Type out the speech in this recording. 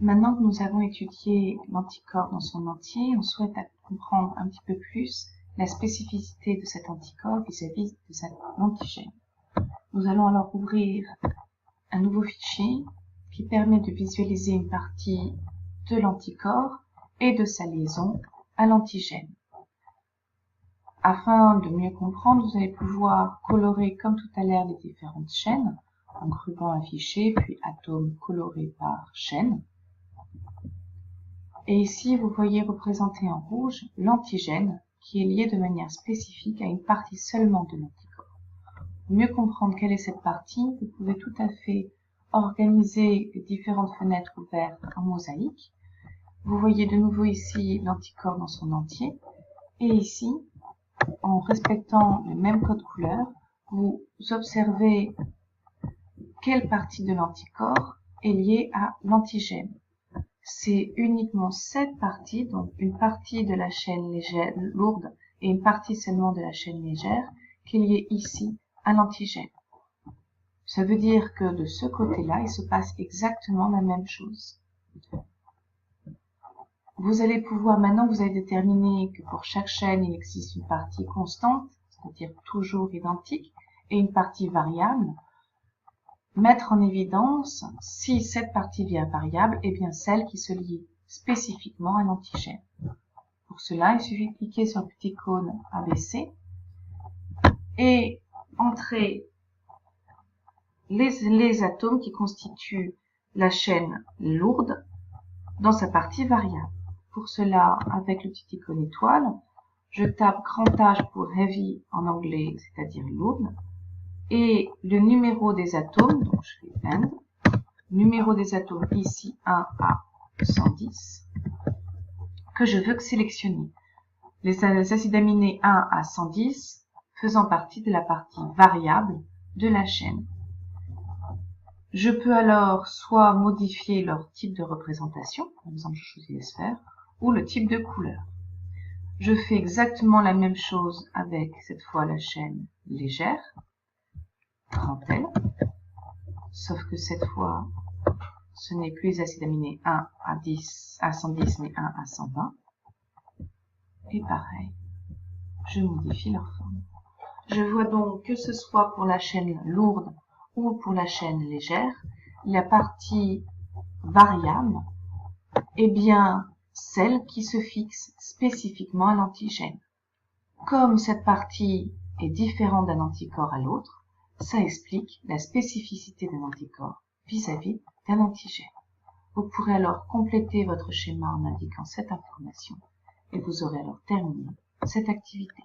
Maintenant que nous avons étudié l'anticorps dans son entier, on souhaite comprendre un petit peu plus la spécificité de cet anticorps vis-à-vis de cet antigène. Nous allons alors ouvrir un nouveau fichier qui permet de visualiser une partie de l'anticorps et de sa liaison à l'antigène. Afin de mieux comprendre, vous allez pouvoir colorer comme tout à l'heure les différentes chaînes, donc ruban affiché, puis atome coloré par chaîne. Et ici, vous voyez représenté en rouge l'antigène qui est lié de manière spécifique à une partie seulement de l'anticorps. Pour mieux comprendre quelle est cette partie, vous pouvez tout à fait organiser les différentes fenêtres ouvertes en mosaïque. Vous voyez de nouveau ici l'anticorps dans son entier. Et ici, en respectant le même code couleur, vous observez quelle partie de l'anticorps est liée à l'antigène. C'est uniquement cette partie, donc une partie de la chaîne légère, lourde et une partie seulement de la chaîne légère, qui est liée ici à l'antigène. Ça veut dire que de ce côté-là, il se passe exactement la même chose. Vous allez pouvoir, maintenant vous avez déterminé que pour chaque chaîne, il existe une partie constante, c'est-à-dire toujours identique, et une partie variable, mettre en évidence si cette partie vient variable est bien celle qui se lie spécifiquement à l'antigène. Pour cela, il suffit de cliquer sur le petit cône ABC et entrer les atomes qui constituent la chaîne lourde dans sa partie variable. Pour cela, avec le petit icône étoile, je tape grand H pour heavy en anglais, c'est-à-dire lourde, et le numéro des atomes, donc je fais end, numéro des atomes ici 1 à 110, que je veux sélectionner. Les acides aminés 1 à 110 faisant partie de la partie variable de la chaîne. Je peux alors soit modifier leur type de représentation, par exemple je choisis les sphères, ou le type de couleur. Je fais exactement la même chose avec cette fois la chaîne légère, grand L, sauf que cette fois ce n'est plus les acides aminés 1 à 110 mais 1 à 120. Et pareil, je modifie leur forme. Je vois donc que ce soit pour la chaîne lourde ou pour la chaîne légère, la partie variable est bien celle qui se fixe spécifiquement à l'antigène. Comme cette partie est différente d'un anticorps à l'autre, ça explique la spécificité d'un anticorps vis-à-vis d'un antigène. Vous pourrez alors compléter votre schéma en indiquant cette information et vous aurez alors terminé cette activité.